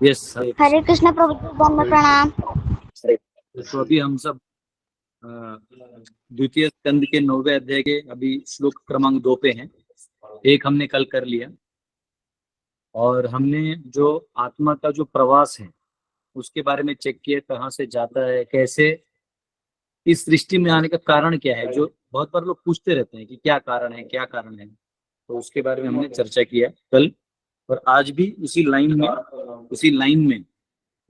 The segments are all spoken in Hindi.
यस, हरे कृष्ण प्रभु जी, दंड प्रणाम। तो अभी हम सब अ, द्वितीय स्कंद के 9वें अध्याय के अभी श्लोक क्रमांक 2 पे हैं। एक हमने कल कर लिया और हमने जो आत्मा का जो प्रवास है उसके बारे में चेक किया, कहाँ से जाता है, कैसे इस सृष्टि में आने का कारण क्या है। जो बहुत बार लोग पूछते रहते हैं कि क्या कारण है, क्या कारण है, तो उसके बारे में हमने चर्चा किया कल। और आज भी उसी लाइन में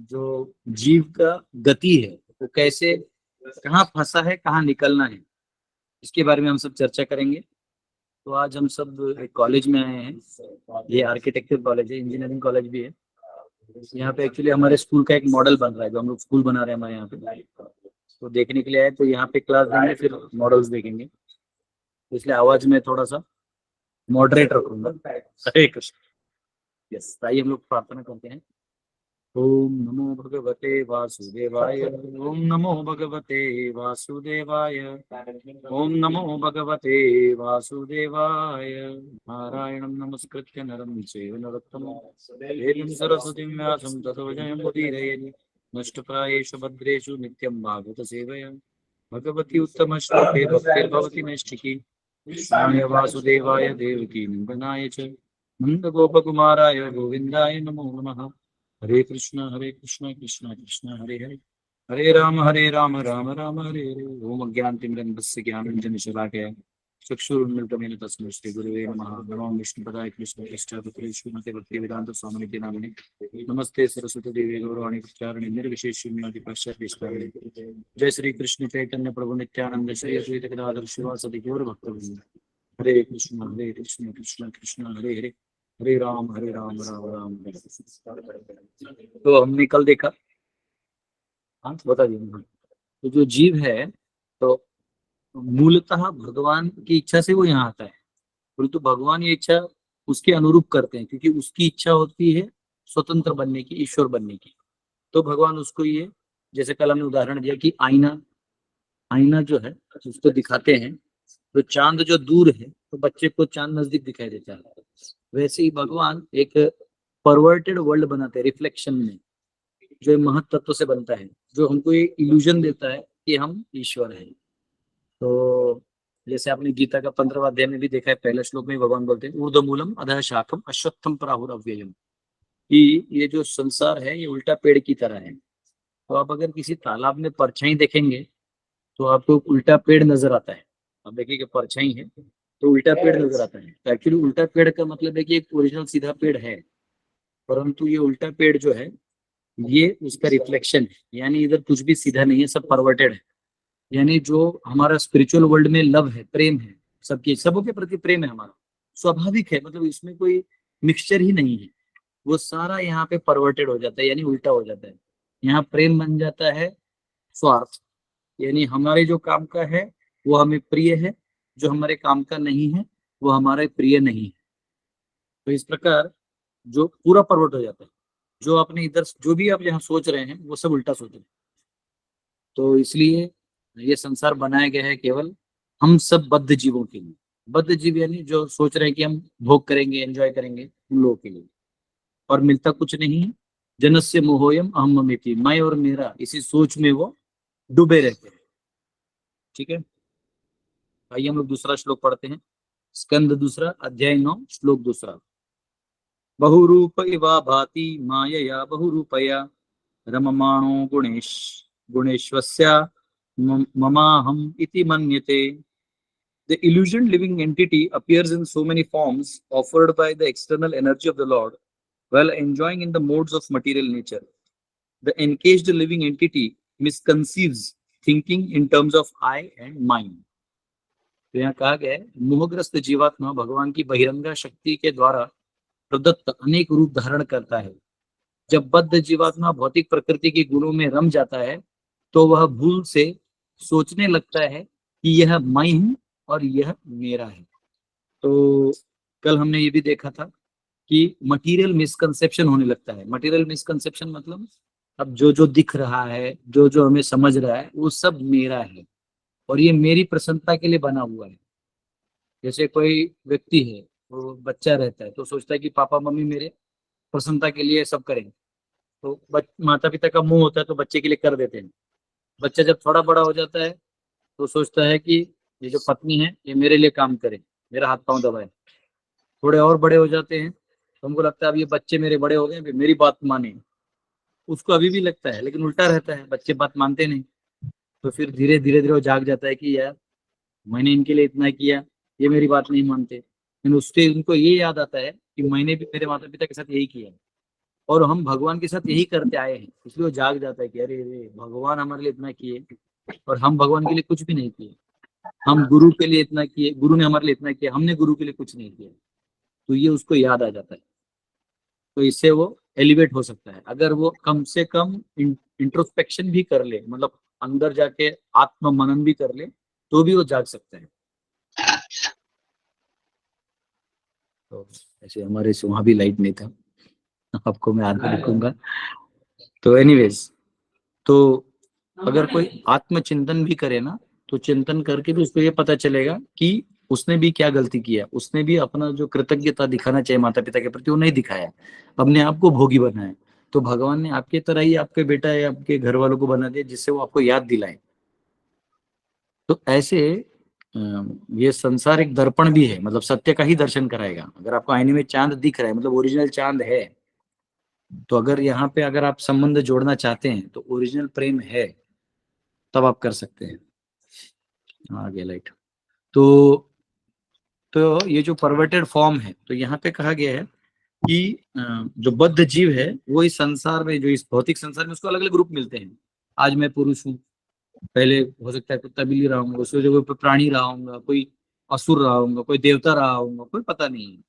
जो जीव का गति है वो कैसे, कहाँ फंसा है, कहाँ निकलना है, इसके बारे में हम सब चर्चा करेंगे। तो आज हम सब एक कॉलेज में आए हैं। ये आर्किटेक्चर कॉलेज है, इंजीनियरिंग कॉलेज भी है। यहाँ पे एक्चुअली हमारे स्कूल का एक मॉडल बन रहा है, जो हम लोग स्कूल बना रहे हैं हमारे यहाँ पे, तो देखने के लिए आए। तो यहाँ पे क्लास देंगे, फिर मॉडल्स देखेंगे, तो इसलिए आवाज में थोड़ा सा मॉडरेट रखूंगा। हरे कृष्ण। यस, आइए हम लोग प्रार्थना करते हैं। ओम नमो भगवते वासुदेवाय। ओम नमो भगवते वासुदेवाय। ओम नमो भगवते वासुदेवाय। नारायणं नमस्कृत्य नरं चैव नरोत्तमं देवीं सरस्वतीं व्यासं ततो जयमुदीरयेत्। नष्टप्रायेषु भद्रेषु नित्यं भागवत सेवया भगवती उत्तम श्लोके भक्तिर्भवति नैष्ठिकी। कृष्णाय वासुदेवाय देवकी नंदनाय च नंदगोपकुमाराय गोविन्दाय नमो नमः। हरे कृष्ण कृष्ण कृष्ण हरे हरे, हरे राम राम राम हरे हरे। ओम अज्ञानतिमिरन्धस्य ज्ञानाञ्जनशलाकया चक्षुरुन्मिलितं तस्मै श्रीगुरुवे नमः। नमो विष्णुपदाय कृष्णपृष्ठाय श्रीमते भक्तिवेदान्तस्वामिनिति नामिने। नमस्ते सरस्वती देवी गौरवाणी प्रचारिणे निर्विशेष शून्यादि पश्चात्। जय श्री कृष्ण चैतन्य प्रभु नित्यानंद श्री अद्वैत गदाधर शिवासदि गौर भक्तवृंद। हरे कृष्ण कृष्ण कृष्ण हरे हरे, हरे राम राम राम हरे हरे। तो हमने कल देखा, हाँ तो बता दीजिए। तो जो जीव है, तो मूलतः भगवान की इच्छा से वो यहाँ आता है, परंतु भगवान ये इच्छा उसके अनुरूप करते हैं, क्योंकि उसकी इच्छा होती है स्वतंत्र बनने की, ईश्वर बनने की। तो भगवान उसको ये, जैसे कल हमने उदाहरण दिया कि आईना, आईना जो है उसको दिखाते हैं, तो चांद जो दूर है तो बच्चे को चांद नजदीक दिखाई देता है। वैसे ही भगवान एक परवर्टेड वर्ल्ड बनाते हैं रिफ्लेक्शन में, जो महत तत्व से बनता है, जो हमको ये इल्यूजन देता है कि हम ईश्वर हैं। तो जैसे आपने गीता का 15वां अध्याय में भी देखा है, पहले श्लोक में भगवान बोलते हैं ऊर्ध्वमूलम अधः शाखम अश्वत्थम प्राहुरव्ययम, कि ये जो संसार है ये उल्टा पेड़ की तरह है। तो आप अगर किसी तालाब में परछाई देखेंगे तो आपको उल्टा पेड़ नजर आता है। आप देखिए परछाई है तो उल्टा पेड़ नजर आता है। तो एक्चुअली उल्टा पेड़ का मतलब है कि एक ओरिजिनल सीधा पेड़ है, परंतु ये उल्टा पेड़ जो है ये उसका रिफ्लेक्शन है, यानी इधर कुछ भी सीधा नहीं है, सब परवर्टेड है। यानी जो हमारा स्पिरिचुअल वर्ल्ड में लव है, प्रेम है, सबके सबों के प्रति प्रेम है हमारा, स्वाभाविक है, मतलब इसमें कोई मिक्सचर ही नहीं है। वो सारा यहाँ पे परवर्टेड हो जाता है, यानी उल्टा हो जाता है। यहाँ प्रेम बन जाता है स्वार्थ, यानी हमारे जो काम का है वो हमें प्रिय है, जो हमारे काम का नहीं है वो हमारे प्रिय नहीं है। तो इस प्रकार जो पूरा परवर्ट हो जाता है, जो अपने इधर जो भी आप यहाँ सोच रहे हैं वो सब उल्टा सोच रहे हैं। तो इसलिए ये संसार बनाया गया है केवल हम सब बद्ध जीवों के लिए। बद्ध जीव यानी जो सोच रहे हैं कि हम भोग करेंगे, एंजॉय करेंगे, उन लोगों के लिए। और मिलता कुछ नहीं है। जनस्य मोहोयम अहम ममेति, मैं और मेरा, इसी सोच में वो डूबे रहते हैं। ठीक है, आइए हम लोग दूसरा श्लोक पढ़ते हैं। स्कंद दूसरा अध्याय 9 श्लोक दूसरा। बहुरूप इवा भाति मायया बहुरूपया रममाणो गुणेश्वस्या ममाहम इति मन्यते। The illusioned living entity appears in so many forms offered by the external energy of the Lord while enjoying in the modes of material nature. The encaged living entity misconceives thinking in terms of I and mine. तो यहाँ कहा गया है मोहग्रस्त जीवात्मा भगवान की बहिरंगा शक्ति के द्वारा प्रदत्त अनेक रूप धारण करता है। जब बद्ध जीवात्मा भौतिक प्रकृति के गुणों में रम जाता है तो वह भूल से सोचने लगता है कि यह मैं हूं और यह मेरा है। तो कल हमने ये भी देखा था कि मटेरियल मिसकंसेप्शन होने लगता है। मटेरियल मिसकंसेप्शन मतलब अब जो जो दिख रहा है, जो जो हमें समझ रहा है, वो सब मेरा है और ये मेरी प्रसन्नता के लिए बना हुआ है। जैसे कोई व्यक्ति है, वो बच्चा रहता है तो सोचता है कि पापा मम्मी मेरे प्रसन्नता के लिए सब करेंगे, तो माता पिता का मुंह होता है तो बच्चे के लिए कर देते हैं। बच्चा जब थोड़ा बड़ा हो जाता है तो सोचता है कि ये जो पत्नी है ये मेरे लिए काम करे, मेरा हाथ पांव दबाए। थोड़े और बड़े हो जाते हैं तो हमको लगता है अब ये बच्चे मेरे बड़े हो गए, अभी मेरी बात माने। उसको अभी भी लगता है, लेकिन उल्टा रहता है, बच्चे बात मानते नहीं। तो फिर धीरे धीरे धीरे वो जाग जाता है कि यार मैंने इनके लिए इतना किया, ये मेरी बात नहीं मानते। लेकिन उससे उनको ये याद आता है कि मैंने भी मेरे माता पिता के साथ यही किया है और हम भगवान के साथ यही करते आए हैं। इसलिए वो जाग जाता है कि अरे अरे भगवान हमारे लिए इतना किए और हम भगवान के लिए कुछ भी नहीं किए। हम गुरु के लिए इतना किए, गुरु ने हमारे लिए इतना किया, हमने गुरु के लिए कुछ नहीं किया। तो ये उसको याद आ जाता है। तो इससे वो एलिवेट हो सकता है अगर वो कम से कम इंट्रोस्पेक्शन भी कर ले, मतलब अंदर जाके आत्म मनन भी कर ले, तो भी वो जाग सकता है। तो ऐसे हमारे से वहां भी लाइट नहीं था, आपको मैं आगे लिखूंगा। तो एनीवेज, तो अगर कोई आत्मचिंतन भी करे ना, तो चिंतन करके भी उसको ये पता चलेगा कि उसने भी क्या गलती किया। उसने भी अपना जो कृतज्ञता दिखाना चाहिए माता पिता के प्रति वो नहीं दिखाया, अपने आप को भोगी बनाया। तो भगवान ने आपके तरह ही आपके बेटा या आपके घर वालों को बना दिया जिससे वो आपको याद दिलाए। तो ऐसे ये संसार एक दर्पण भी है, मतलब सत्य का ही दर्शन कराएगा। अगर आपको आईने में चांद दिख रहा है मतलब ओरिजिनल चांद है। तो अगर यहाँ पे अगर आप संबंध जोड़ना चाहते हैं तो ओरिजिनल प्रेम है, तब आप कर सकते हैं। आ गया लाइट। तो ये जो परवर्टेड फॉर्म है, तो यहाँ पे कहा गया है कि जो बद्ध जीव है वो इस संसार में, जो इस भौतिक संसार में, उसको अलग अलग रूप मिलते हैं। आज मैं पुरुष हूँ, पहले हो सकता है कुत्ता बिल्ली रहा हूँ, उसकी जगह पे प्राणी रहा हूँ, कोई असुर रहा हूँ, कोई देवता रहा हूँ, कोई पता नहीं है।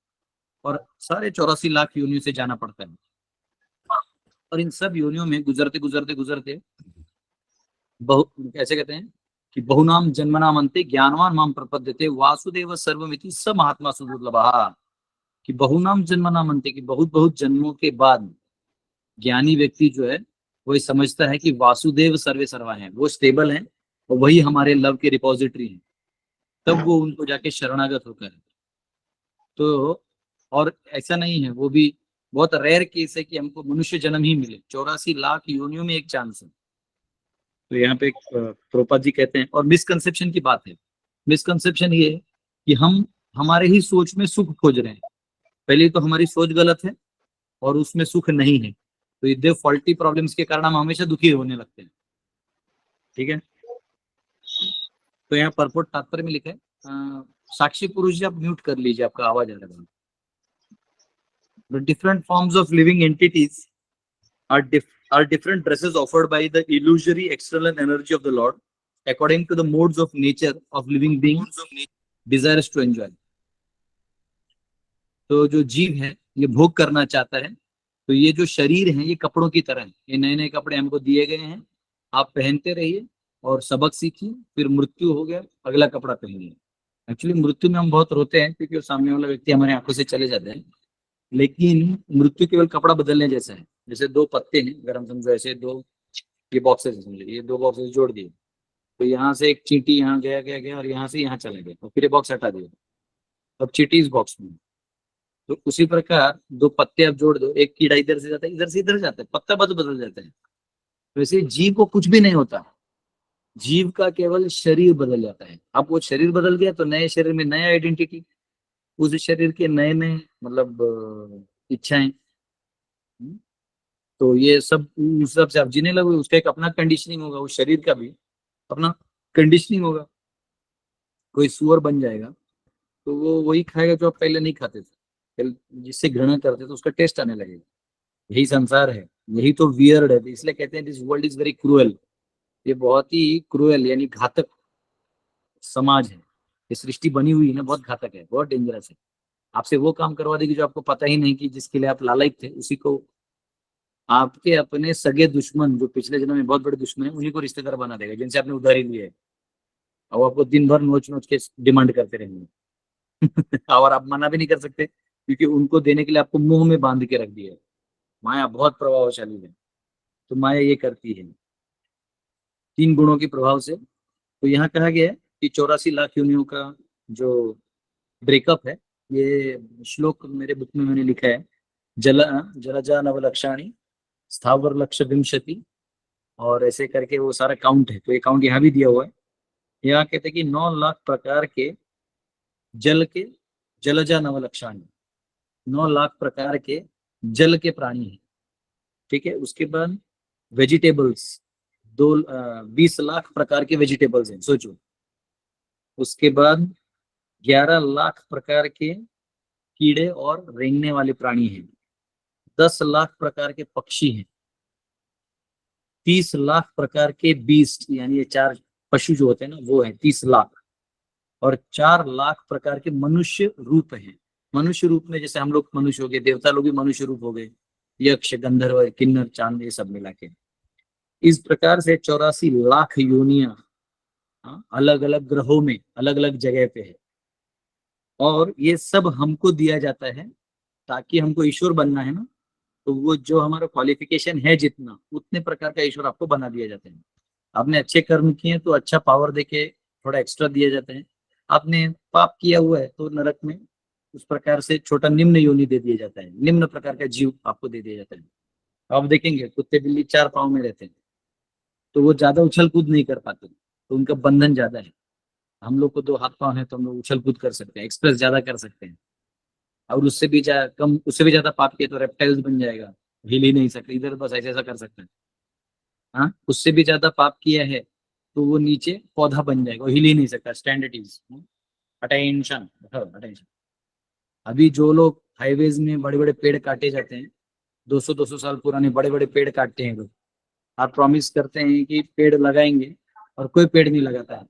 और सारे 84 लाख योनियों से जाना पड़ता है। और इन सब योनियों में गुजरते गुजरते गुजरते बहु कैसे कहते हैं कि बहुनाम जन्मनाम अंते ज्ञानवान माम प्रपद्यते वासुदेव सर्वमिति स महात्मा सुदुर्लभः। कि बहुनाम जन्मनाम अंते, कि बहुत बहुत जन्मों के बाद ज्ञानी व्यक्ति जो है वो ये समझता है कि वासुदेव सर्वे सर्वा है, वो स्टेबल है और वही हमारे लव के रिपोजिटरी है। तब वो उनको जाके शरणागत होकर है। तो और ऐसा नहीं है, वो भी बहुत रेयर केस है कि हमको मनुष्य जन्म ही मिले, 84 लाख योनियों में एक चांस है। तो यहाँ पे प्रोपा जी कहते हैं, और मिसकंसेप्शन की बात है। मिसकंसेप्शन ये है कि हम हमारे ही सोच में सुख खोज रहे हैं। पहले तो हमारी सोच गलत है और उसमें सुख नहीं है। तो ये दो फॉल्टी प्रॉब्लम्स के कारण हम हमेशा दुखी होने लगते हैं। ठीक है। तो यहाँ परपोर्ट तात्पर्य में लिखा है, साक्षी पुरुष जी आप म्यूट कर लीजिए, आपका आवाज आ रहा है। The different forms of living entities are different dresses offered by the illusory external energy of the Lord according to the modes of nature of living beings desires to enjoy. तो जो जीव है ये भोग करना चाहता है। तो ये जो शरीर है ये कपड़ों की तरह है, ये नए नए कपड़े हमको दिए गए हैं, आप पहनते रहिए और सबक सीखिए, फिर मृत्यु हो गया अगला कपड़ा पहनिए। एक्चुअली मृत्यु में हम बहुत रोते हैं क्योंकि वो सामने वाला व्यक्ति हमारे आंखों से चले जाते हैं, लेकिन मृत्यु केवल कपड़ा बदलने जैसा है। जैसे दो पत्ते हैं, अगर हम समझो ऐसे दो, ये बॉक्सेस समझे, ये दो बॉक्सेस जोड़ दिए, तो यहाँ से एक चींटी यहाँ गया गया गया और यहाँ से यहाँ चले गए, और फिर ये बॉक्स हटा दिया, अब चींटी इस बॉक्स में। तो उसी प्रकार दो पत्ते आप जोड़ दो, एक कीड़ा इधर से जाता है, इधर से इधर जाता है, पत्ता बदल बदल जाता है। वैसे जीव को कुछ भी नहीं होता, जीव का केवल शरीर बदल जाता है। अब वो शरीर बदल गया तो नए शरीर में नया आइडेंटिटी, उस शरीर के नए नए मतलब इच्छाएं। तो ये सब उस हिसाब से आप जीने लगोगे, उसका एक अपना कंडीशनिंग होगा, उस शरीर का भी अपना कंडीशनिंग होगा। कोई सुअर बन जाएगा तो वो वही खाएगा जो आप पहले नहीं खाते थे, जिससे घृणा करते थे, तो उसका टेस्ट आने लगेगा। यही संसार है, यही तो वियर्ड है। इसलिए कहते हैं this world is very cruel. ये बहुत ही क्रूएल यानी घातक समाज है। ये सृष्टि बनी हुई है ना, बहुत घातक है, बहुत डेंजरस है। आपसे वो काम करवा देगी जो आपको पता ही नहीं कि जिसके लिए आप लालच थे, उसी को आपके अपने सगे दुश्मन, जो पिछले जन्म में बहुत बड़े दुश्मन है, उन्हीं को रिश्तेदार बना देगा जिनसे आपने उधारी ली है। और आपको दिन भर नोच नोच के डिमांड करते रहेंगे और आप मना भी नहीं कर सकते क्योंकि उनको देने के लिए आपको मुंह में बांध के रख दिया है। माया बहुत प्रभावशाली है। तो माया ये करती है 3 गुणों के प्रभाव से। तो यहाँ कहा गया है कि 84 लाख योनियों का जो ब्रेकअप है, ये श्लोक मेरे बुक में मैंने लिखा है। जल जलजा नवलक्षाणी स्थावर लक्ष्य विंशति, और ऐसे करके वो सारा काउंट है। तो ये काउंट यहाँ भी दिया हुआ है। यहाँ कहते हैं कि 9 लाख प्रकार के जल के जलजा नवलक्षाणी, 9 लाख प्रकार के जल के प्राणी हैं। ठीक है, उसके बाद वेजिटेबल्स, 20 लाख प्रकार के वेजिटेबल्स हैं, सोचो। उसके बाद 11 लाख प्रकार के कीड़े और रेंगने वाले प्राणी हैं। 10 लाख प्रकार के पक्षी हैं। 30 लाख प्रकार के बीस्ट, यानी ये 4 पशु जो होते हैं ना, वो है 30 लाख। और 4 लाख प्रकार के मनुष्य रूप हैं। मनुष्य रूप में जैसे हम लोग मनुष्य हो गए, देवता लोग भी मनुष्य रूप हो गए, यक्ष गंधर्व किन्नर चांद ये सब मिला के। इस प्रकार से 84 लाख योनियां अलग अलग ग्रहों में अलग अलग जगह पे है। और ये सब हमको दिया जाता है ताकि हमको ईश्वर बनना है ना, तो वो जो हमारा क्वालिफिकेशन है जितना, उतने प्रकार का ईश्वर आपको बना दिया जाता है। आपने अच्छे कर्म किए तो अच्छा पावर देके थोड़ा एक्स्ट्रा दिया जाता है। आपने पाप किया हुआ है तो नरक में उस प्रकार से छोटा निम्न योनि दे दिया जाता है, निम्न प्रकार का जीव आपको दे दिया जाता है। आप देखेंगे कुत्ते बिल्ली 4 पाँव में रहते हैं तो वो ज्यादा उछल कूद नहीं कर पाते, तो उनका बंधन ज्यादा है। हम लोग को 2 हाथ पाँव है तो हम लोग उछल कूद कर सकते हैं, एक्सप्रेस ज्यादा कर सकते हैं। और उससे भी ज्यादा पाप किए तो रेप्टाइल्स बन जाएगा, हिल ही नहीं सकते, इधर बस ऐसे ऐसा कर सकते हैं। हाँ, उससे भी ज्यादा पाप किया है तो वो नीचे पौधा बन जाएगा, वो हिल ही नहीं सकता। Standard is attention, attention. अभी जो लोग हाईवेज में बड़े बड़े पेड़ काटे जाते हैं, 200-200 साल पुराने बड़े बड़े पेड़ काटते हैं लोग। आप प्रॉमिस करते हैं कि पेड़ लगाएंगे और कोई पेड़ नहीं लगाता है।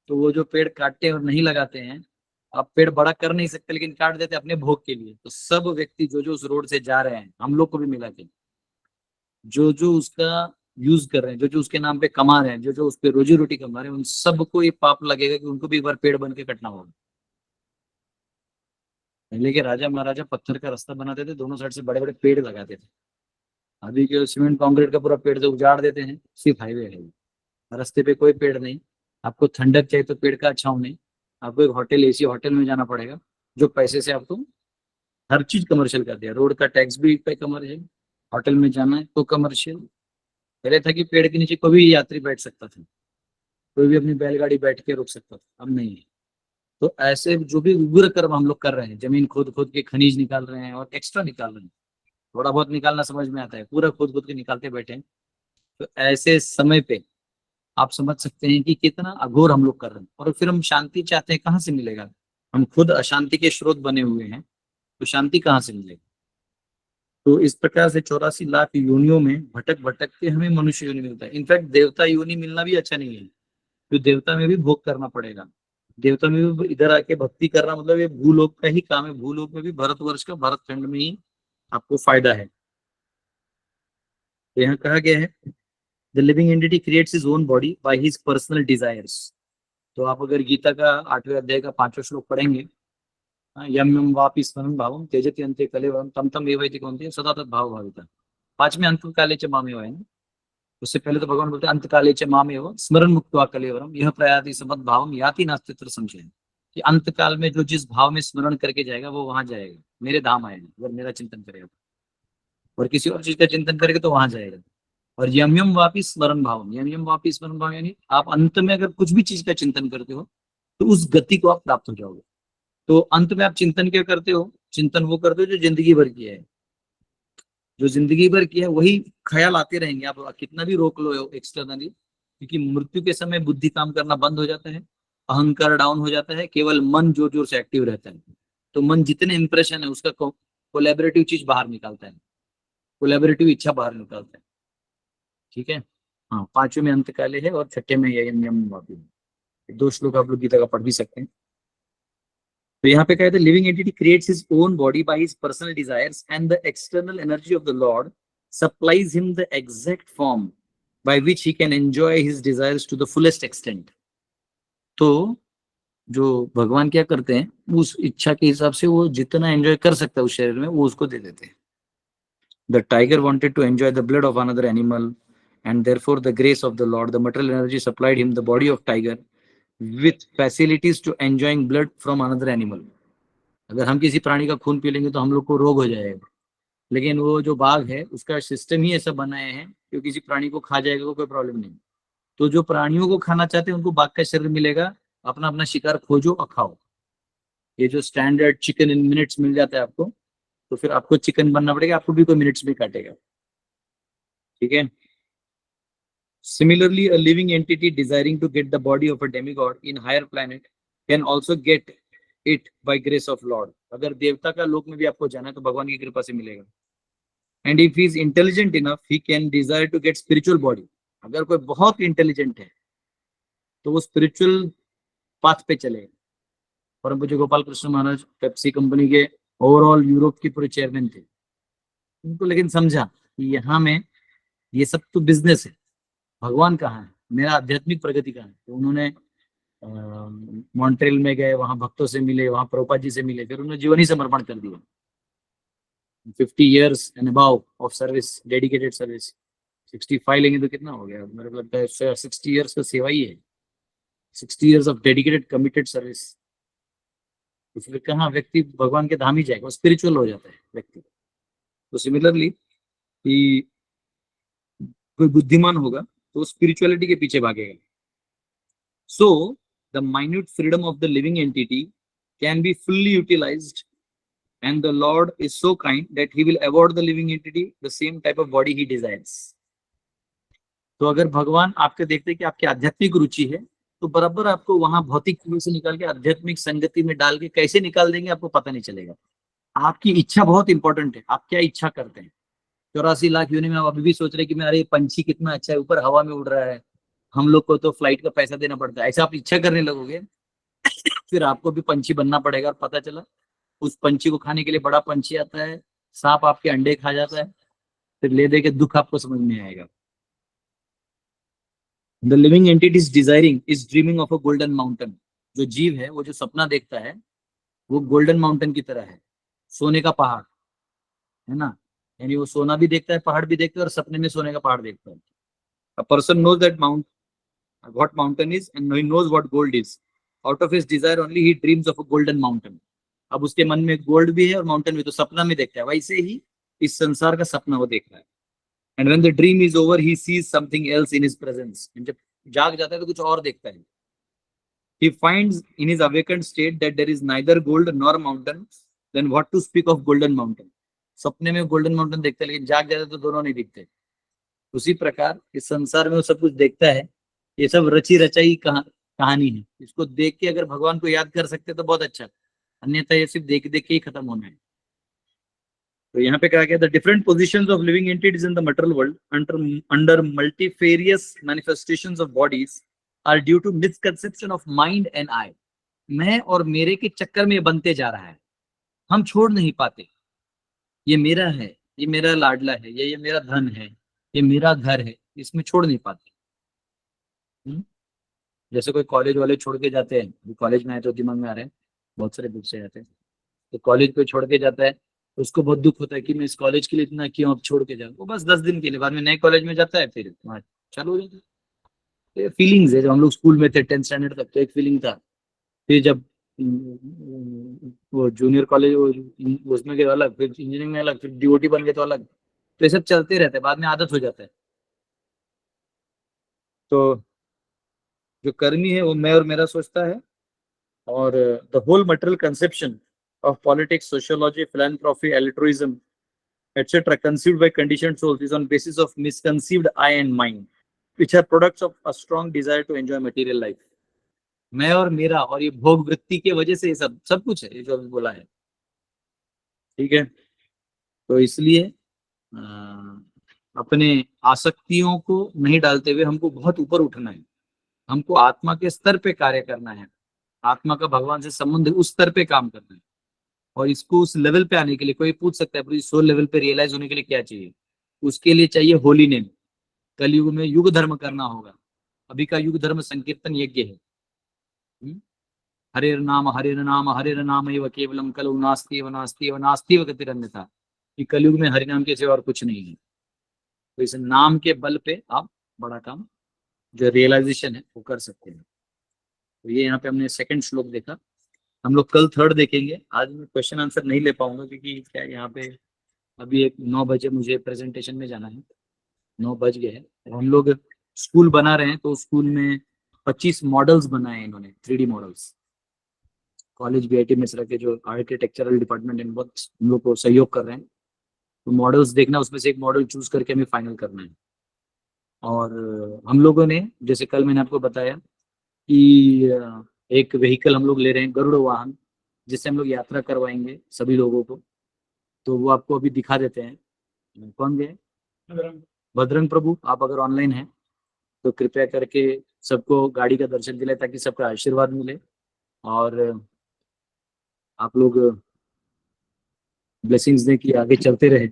तो वो जो पेड़ काटते हैं और नहीं लगाते हैं, आप पेड़ बड़ा कर नहीं सकते लेकिन काट देते हैं अपने भोग के लिए। तो सब व्यक्ति जो जो उस रोड से जा रहे हैं, हम लोग को भी मिला के, जो जो उसका यूज कर रहे हैं, जो जो उसके नाम पे कमा रहे हैं, जो जो उस पे रोजी रोटी कमा रहे हैं, उन सबको ये पाप लगेगा कि उनको भी एक बार पेड़ बन के कटना होगा। पहले के राजा महाराजा पत्थर का रास्ता बनाते थे, दोनों साइड से बड़े बड़े पेड़ लगाते थे। अभी के सीमेंट कंक्रीट का पूरा पेड़ से उजाड़ देते हैं, सिर्फ हाईवे है, रास्ते पे कोई पेड़ नहीं। आपको ठंडक चाहिए तो पेड़ का छांव नहीं। आपको एक होटल, एसी होटल में जाना पड़ेगा, जो पैसे से आपको हर चीज कमर्शियल कर दिया। रोड का टैक्स भी पे कमर्शियल, होटल में जाना है तो कमर्शियल। पहले था कि पेड़ के नीचे कोई भी यात्री बैठ सकता था, कोई भी अपनी बैलगाड़ी बैठ के रुक सकता था, अब नहीं है। तो ऐसे जो भी उग्र कर्म हम लोग कर रहे हैं, जमीन खोद खोद के खनिज निकाल रहे हैं और एक्स्ट्रा निकाल रहे हैं, थोड़ा बहुत निकालना समझ में आता है, पूरा खोद खोद के निकालते बैठे हैं। तो ऐसे समय पे आप समझ सकते हैं कि कितना अघोर हम लोग कर रहे हैं। और फिर हम शांति चाहते हैं, कहाँ से मिलेगा? हम खुद अशांति के स्रोत बने हुए हैं, तो शांति कहाँ से मिलेगी? तो इस प्रकार से 84 लाख योनियों में भटक भटक के हमें मनुष्य योनि मिलता है। इनफैक्ट देवता योनि मिलना भी अच्छा नहीं है, तो देवता में भी भोग करना पड़ेगा। देवता में भी इधर आके भक्ति करना मतलब ये भूलोक का ही काम है। भूलोक में भी भारतवर्ष का, भारतखंड में ही आपको फायदा है। तो यहाँ कहा गया है, the living entity creates his own body by his personal desires. तो आप अगर गीता का 8वें अध्याय का 5वां श्लोक पढ़ेंगे, यम यम वापि स्मरण भावम त्यजति अन्ते कलेवरम तम तम एवैति कौन्तेय सदा तद भाव भाविता। 5वें अंत काले च मामेव है ना, उससे पहले तो भगवान बोलते हैं अंत काले च मामेव स्मरण मुक्त्वा कलेवरम यह प्रयाति समद भावम याति नास्तित्र संशय। कि अंत काल में जो जिस भाव में स्मरण करके जाएगा वो वहां जाएगा, मेरे धाम आएगा अगर मेरा चिंतन करेगा। और किसी और चीज का चिंतन करेगा तो वहां जाएगा। और यम यम वापि स्मरण भावम, यम यम वापि स्मरण भाव यानी आप अंत में अगर कुछ भी चीज का चिंतन करते हो तो उस गति को आप प्राप्त हो जाओगे। तो अंत में आप चिंतन क्या करते हो? चिंतन वो करते हो जो जिंदगी भर किया है। जो जिंदगी भर किया है वही ख्याल आते रहेंगे, आप कितना भी रोक लो एक्सटर्नली, क्योंकि मृत्यु के समय बुद्धि काम करना बंद हो जाता है, अहंकार डाउन हो जाता है, केवल मन जोर जोर से एक्टिव रहता है। तो मन जितने इंप्रेशन है उसका कोलैबोरेटिव चीज बाहर निकालता है, कोलैबोरेटिव इच्छा बाहर निकालता है। ठीक है, हाँ, 5वें में अंत काले है और 6ठे में यम यम वापि है। 2 श्लोक आप लोग गीता का पढ़ भी सकते हैं। तो यहाँ पे कहते हैं living entity creates his own body by his personal desires and the external energy of the lord supplies him the exact form by which he can enjoy his desires to the fullest extent. तो जो भगवान क्या करते हैं, उस इच्छा के हिसाब से वो जितना एंजॉय कर सकता है उस शरीर में वो उसको दे देते हैं। The tiger wanted to enjoy the blood of another animal and therefore the grace of the Lord, the material energy supplied him the body of tiger with facilities to enjoying blood from another animal. अगर हम किसी प्राणी का खून पी लेंगे तो हम लोग को रोग हो जाएगा, लेकिन वो जो बाघ है उसका सिस्टम ही ऐसा बनाए हैं कि किसी प्राणी को खा जाएगा तो कोई प्रॉब्लम नहीं। तो जो प्राणियों को खाना चाहते हैं उनको बाघ का शरीर मिलेगा, अपना अपना शिकार खोजो और खाओ। ये जो स्टैंडर्ड चिकन इन मिनट्स मिल जाता है आपको, तो फिर आपको चिकन बनना पड़ेगा, आपको भी कोई मिनट्स में काटेगा। ठीक है। Similarly, a living entity desiring to get the body of a demigod in higher planet can also get it by grace of Lord. अगर देवता का लोक में भी आपको जाना है तो भगवान की कृपा से मिलेगा। And if he is intelligent enough, he can desire to get spiritual body. अगर कोई बहुत इंटेलिजेंट है तो वो स्पिरिचुअल पाथ पे चलेगा। परम पूज्य गोपाल कृष्ण महाराज पेप्सी कंपनी के ओवरऑल यूरोप के पूरे चेयरमैन थे। उनको लेकिन समझा कि यहाँ में ये सब तो बिजनेस है, भगवान कहाँ है, मेरा आध्यात्मिक प्रगति कहाँ है। तो उन्होंने मॉन्ट्रियल में गए, वहां भक्तों से मिले, वहां प्रभुपाद जी से मिले, फिर उन्होंने जीवन ही समर्पण कर दिया। 50 years and above of service, dedicated service। 65 लेंगे तो कितना हो गया, मेरे को लगता है 60 years का सेवा ही है। 60 years of dedicated committed service। इसलिए कहाँ व्यक्ति भगवान के धाम ही जाएगा, स्पिरिचुअल हो जाता है व्यक्ति। तो सिमिलरली कि कोई बुद्धिमान होगा तो स्पिरिचुअलिटी के पीछे भागेगा। So the minute freedom of the living entity can be fully utilized, and the Lord is so kind that he will award the living entity the same type of body he desires। तो अगर भगवान आपके देखते हैं कि आपकी आध्यात्मिक रुचि है तो बराबर आपको वहां भौतिक चीजों से निकाल के आध्यात्मिक संगति में डाल के कैसे निकाल देंगे आपको पता नहीं चलेगा। आपकी इच्छा बहुत इंपॉर्टेंट है, आप क्या इच्छा करते हैं। 84 लाख योनि में आप अभी भी सोच रहे कि मैं अरे पंछी कितना अच्छा है, ऊपर हवा में उड़ रहा है, हम लोग को तो फ्लाइट का पैसा देना पड़ता है, ऐसा आप इच्छा करने लगोगे फिर आपको भी पंछी बनना पड़ेगा। और पता चला उस पंछी को खाने के लिए बड़ा पंछी आता है, सांप आपके अंडे खा जाता है, फिर ले दे के दुख आपको समझ में आएगा। The living entities desiring is dreaming of a golden mountain. जो जीव है वो जो सपना देखता है वो गोल्डन माउंटेन की तरह है, सोने का पहाड़ है ना। यानी वो सोना भी देखता है, पहाड़ भी देखता है, और सपने में सोने का पहाड़ देखता है। A person knows that mount what mountain is and he knows what gold is, out of his desire only he dreams of a golden mountain। अब उसके मन में गोल्ड भी है और माउंटेन भी, तो सपना में देखता है, वैसे ही इस संसार का सपना वो देख रहा है। And when the dream is over he sees something else in his presence. जब जाग जाता है तो कुछ और देखता है। he finds in his awakened state that there is neither gold nor mountain, then what to speak of golden mountain। सपने में गोल्डन माउंटेन देखता है लेकिन जाग जाता है तो दोनों नहीं दिखते। उसी प्रकार इस संसार में वो सब कुछ देखता है, ये सब रची रचाई कहानी है। इसको देख के अगर भगवान को याद कर सकते तो बहुत अच्छा, अन्यथा ये सिर्फ देख देख के ही खत्म होना है। तो यहाँ पे कहा गया the different positions of living entities in the material world under multifarious manifestations of bodies are due to misconception of mind and I. मैं और मेरे के चक्कर में बनते जा रहा है, हम छोड़ नहीं पाते। ये मेरा है, ये मेरा लाडला है, ये मेरा धन है, ये मेरा घर है, इसमें छोड़ नहीं पाते। जैसे कोई कॉलेज वाले छोड़ के जाते हैं, कॉलेज में आए तो दिमाग में आ रहे हैं, बहुत सारे बुक से जाते हैं, तो कॉलेज को छोड़ के जाता है तो उसको बहुत दुख होता है कि मैं इस कॉलेज के लिए इतना क्यों अब छोड़ के जाऊँ। वो बस 10 दिन के लिए, बाद में नए कॉलेज में जाता है, फिर वहाँ चालू हो जाता है। तो फीलिंग्स है, जब हम लोग स्कूल में थे 10th स्टैंडर्ड तक तो एक फीलिंग था, फिर जब वो जूनियर कॉलेज उसमें गए अलग, फिर इंजीनियरिंग में अलग, फिर डीओटी बन गए तो अलग। तो ये सब चलते रहते हैं, बाद में आदत हो जाता है। तो जो कर्मी है वो मैं और मेरा सोचता है, और the whole material conception of politics, sociology, philanthropy, altruism, etc., conceived by conditioned souls, is on basis of misconceived I and mind, which are products of a strong desire to enjoy material life। मैं और मेरा और ये भोग वृत्ति के वजह से ये सब सब कुछ है, ये जो अभी बोला है। ठीक है। तो इसलिए अपने आसक्तियों को नहीं डालते हुए हमको बहुत ऊपर उठना है, हमको आत्मा के स्तर पे कार्य करना है, आत्मा का भगवान से संबंध उस स्तर पे काम करना है। और इसको उस लेवल पे आने के लिए कोई पूछ सकता है पूरी सोल लेवल पे रियलाइज होने के लिए क्या चाहिए। उसके लिए चाहिए होली नेम। कलयुग में युग धर्म करना होगा। अभी का युग धर्म संकीर्तन यज्ञ है। हरे नाम हरे नाम एव केवलम कलु नास्ति एव नास्ति एव नास्ति एव गतिरन्यथा। कि कलयुग में हरि नाम के सिवा और कुछ नहीं है। तो इस नाम के बल पे आप बड़ा काम जो रियलाइजेशन है वो कर सकते हैं। तो ये यहाँ पे हमने सेकंड श्लोक देखा। हम लोग कल थर्ड देखेंगे। आज मैं क्वेश्चन आंसर नहीं ले पाऊंगा क्योंकि क्या यहाँ पे अभी एक 9 बजे मुझे प्रेजेंटेशन में जाना है, 9 बज गए हैं। और हम लोग स्कूल बना रहे हैं, तो स्कूल में 25 मॉडल्स बनाए हैं इन्होंने, 3D models. College BIT Mishra के जो आर्किटेक्चरल डिपार्टमेंट है, बहुत हम लोग को सहयोग कर रहे हैं। तो मॉडल्स देखना, उसमें से एक मॉडल चूज करके हमें फाइनल करना है। और हम लोगों ने, जैसे कल मैंने आपको बताया कि एक व्हीकल हम लोग ले रहे हैं, गरुड़ वाहन, जिससे हम लोग यात्रा करवाएंगे सभी लोगों को। तो वो आपको अभी दिखा देते हैं। कौन गए? बजरंग प्रभु। आप अगर ऑनलाइन हैं तो कृपया करके सबको गाड़ी का दर्शन दिलाए, ताकि सबका आशीर्वाद मिले और आप लोग ब्लेसिंग्स दें कि आगे चलते रहे।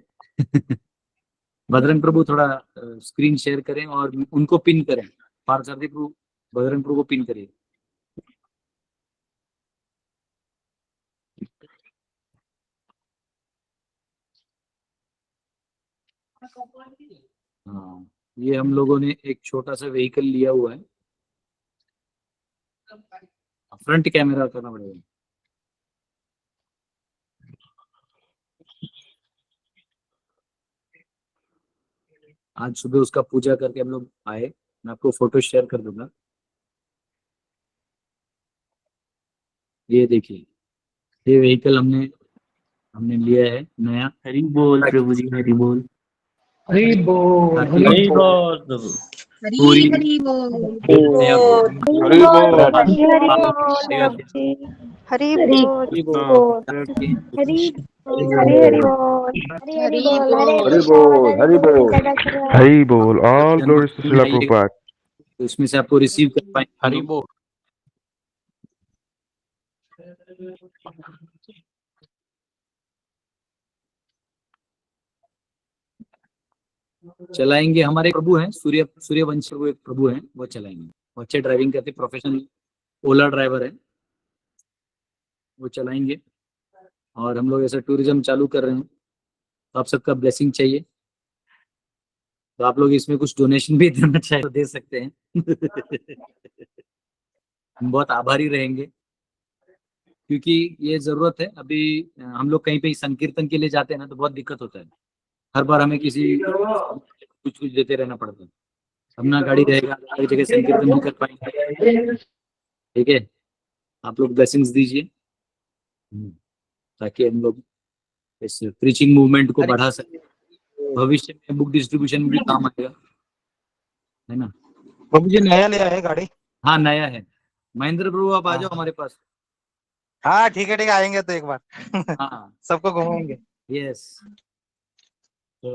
बजरंग प्रभु थोड़ा स्क्रीन शेयर करें और उनको पिन करें। पार्थसारथी प्रभु, बजरंग प्रभु को पिन करिए। हाँ, ये हम लोगों ने एक छोटा सा व्हीकल लिया हुआ है। फ्रंट कैमरा करना पड़ेगा। आज सुबह उसका पूजा करके हम लोग आए। मैं आपको फोटो शेयर कर दूंगा। ये देखिए, ये व्हीकल हमने हमने लिया है नया। हरि बोल प्रभु जी, हरि बोल। हरि बोल, ताकि हरि बोल, बोल प्रभु। पूरी हरी बोल। नया हरि बोल, हरि हरि बोल प्रभु जी। हरि बोल, हरि बोल। हरि हरि हरि बोल, हरि हरि बोल, हरे हरि कृष्णा, हरे बोल कृष्णा। हरि बोल all glories to Srila Prabhupada. तो इसमें से आपको रिसीव कर पाएंगे हम हरि लोग। बोल। चलाएंगे। हमारे प्रभु हैं, सूर्यवंशी, वो एक प्रभु हैं, वो चलाएंगे। वो अच्छे ड्राइविंग करते, प्रोफेशनल ओला ड्राइवर है, वो चलाएंगे। और हम लोग ऐसा टूरिज्म चालू कर रहे हैं, तो आप सबका ब्लेसिंग चाहिए। तो आप लोग इसमें कुछ डोनेशन भी देना चाहे तो दे सकते हैं। हम बहुत आभारी रहेंगे, क्योंकि ये जरूरत है। अभी हम लोग कहीं पे संकीर्तन के लिए जाते हैं ना, तो बहुत दिक्कत होता है। हर बार हमें किसी कुछ कुछ देते रहना पड़ता है। अपना गाड़ी रहेगा, हर जगह संकीर्तन नहीं कर पाएंगे। ठीक है, आप लोग ब्लेसिंग्स दीजिए, ताकि हम लोग इस प्रीचिंग मूवमेंट को बढ़ा सके। भविष्य में बुक डिस्ट्रीब्यूशन में भी काम आएगा, है ना। प्रभु जी नया लिया है गाड़ी। हाँ, नया है। महेंद्र प्रभु, आप आ जाओ हमारे पास। हाँ ठीक है, आएंगे तो एक बार हाँ, सबको घुमाएंगे। यस। तो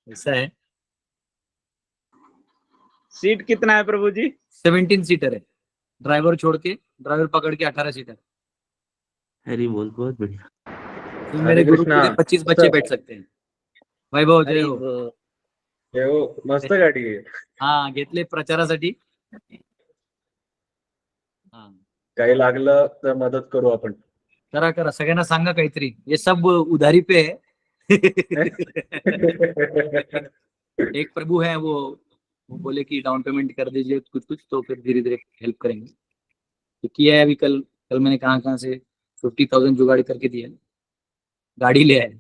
ऐसा है। सीट कितना है प्रभु जी? 17 सीटर है, ड्राइवर छोड़ के, ड्राइवर पकड़ के 18 सीटर। हरि बोल, बहुत बढ़िया। तो मेरे गुरुकुल में 25 बच्चे बैठ सकते हैं। वैभव, जय हरि हो। बोल। मस्त गाडी आहे. हा, घेतले प्रचारासाठी। हा, काही लागलं तर मदत करू आपण. करा करा, सगळ्यांना सांगा काहीतरी, ये सब उधारी पे है। एक प्रभु है, वो बोले कि डाउन पेमेंट कर दीजिए कुछ कुछ, तो फिर धीरे धीरे हेल्प करेंगे। तो किया है अभी। कल कल मैंने कहाँ से 50,000 जुगाड़ करके दिया है। गाड़ी ले आए,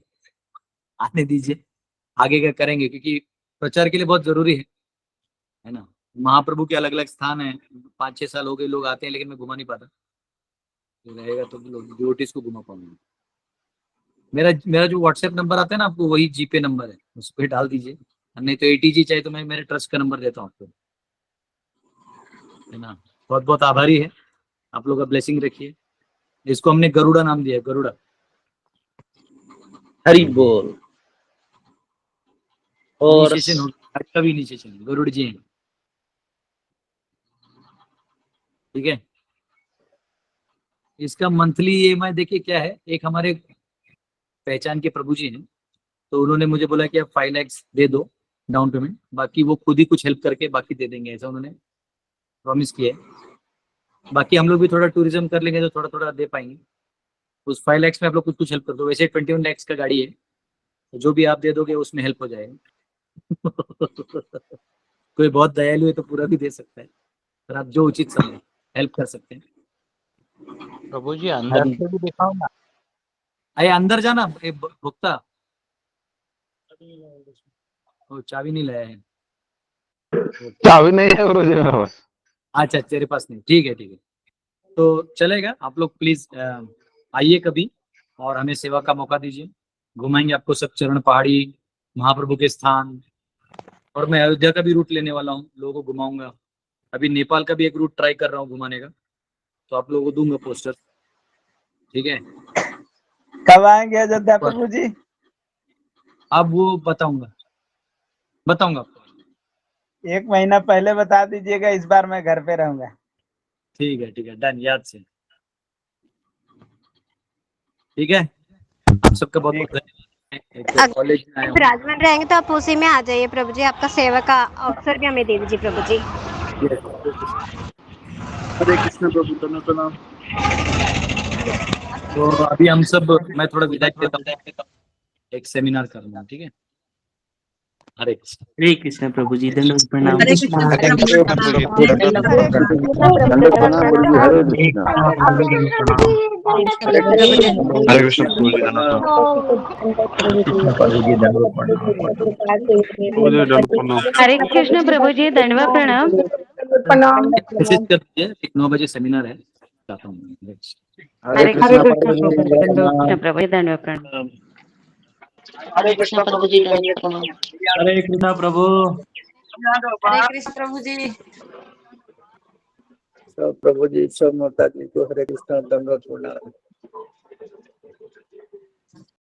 आने दीजिए, आगे का करेंगे, क्योंकि प्रचार के लिए बहुत जरूरी है ना। महाप्रभु के अलग अलग स्थान है। 5-6 साल हो गए लोग आते हैं, लेकिन मैं घुमा नहीं पाता। तो रहेगा तो लोग डिवोटीज को घुमा पाऊंगा। मेरा मेरा जो व्हाट्सएप नंबर आता है ना आपको, वही जीपे नंबर है, उस पर डाल दीजिए। नहीं तो एटीजी चाहिए तो मैं मेरे ट्रस्ट का नंबर देता हूँ आपको, है ना। बहुत बहुत आभारी है, आप लोग का ब्लेसिंग रखिए। इसको हमने गरुड़ा नाम दिया है, गरुड़ा। हरि बोल। और इनिशिएशन हो, का भी इनिशिएशन गरुड़ जी हैं। ठीक है। इसका मंथली ईएमआई देखिए क्या है। एक हमारे पहचान के प्रभु जी हैं, तो उन्होंने मुझे बोला कि आप 5 लाख दे दो डाउन पेमेंट, बाकी वो खुद ही कुछ हेल्प करके बाकी दे देंगे, ऐसा उन्होंने प्रॉमिस किया है। बाकी हम लोग भी थोड़ा टूरिज्म कर लेंगे तो थोड़ा थोड़ा दे पाएंगे। उस 5 लाख में आप लोग कुछ कुछ हेल्प कर दो। वैसे 21 लाख का गाड़ी है, तो जो भी आप दे दोगे उसमें हेल्प हो जाएगा। कोई बहुत दयालु है तो पूरा भी दे सकता है, पर आप जो उचित समझे हेल्प कर सकते हैं। प्रभु जी अंदर से भी दिखाओ ना। अरे अंदर जाना, भुगता वो चाबी नहीं लाया है। चाबी नहीं है गुरु जी मेरे पास। अच्छा तेरे पास नहीं, ठीक है ठीक है, तो चलेगा। आप लोग प्लीज आइए कभी और हमें सेवा का मौका दीजिए, घुमाएंगे आपको सब चरण पहाड़ी, महाप्रभु के स्थान, और मैं अयोध्या का भी रूट लेने वाला हूँ, लोगों को घुमाऊंगा। अभी नेपाल का भी एक रूट ट्राई कर रहा हूँ घुमाने का, तो आप लोगों को दूंगा पोस्टर, ठीक है। कब आएंगे अयोध्या प्रभु जी? अब वो बताऊंगा आपको। 1 महीना पहले बता दीजिएगा, इस बार मैं घर पे रहूंगा। ठीक है डन, याद से। ठीक है, आप सबका बहुत बहुत धन्यवाद। कॉलेज में आया हूँ। विराजमान रहेंगे तो आप उसी में आ जाइए प्रभु जी, आपका सेवा का अवसर भी हमें दे दीजिए प्रभु जी। हरे कृष्ण प्रभु, तनु प्रणाम। तो अभी हम सब, मैं थोड़ा विदाई देता हूँ, एक सेमिनार कर रहा हूँ, ठीक है। हरे कृष्ण प्रभु जी, दंडवत प्रणाम। हरे कृष्ण प्रभु जी, हरे कृष्ण प्रभु जी हरे कृष्ण प्रभु जी, दंडवत प्रणाम। मैसेज कर दीजिए, 9 बजे सेमिनार है, जाता हूँ। हरे कृष्ण प्रभु जी, दंडवत प्रणाम। हरे कृष्ण प्रभु जी, दंडवत प्रणाम। हरे कृष्ण प्रभु। हरे कृष्ण प्रभु जी। सब प्रभु जी, सब माता जी को हरे कृष्ण दंडवत प्रणाम।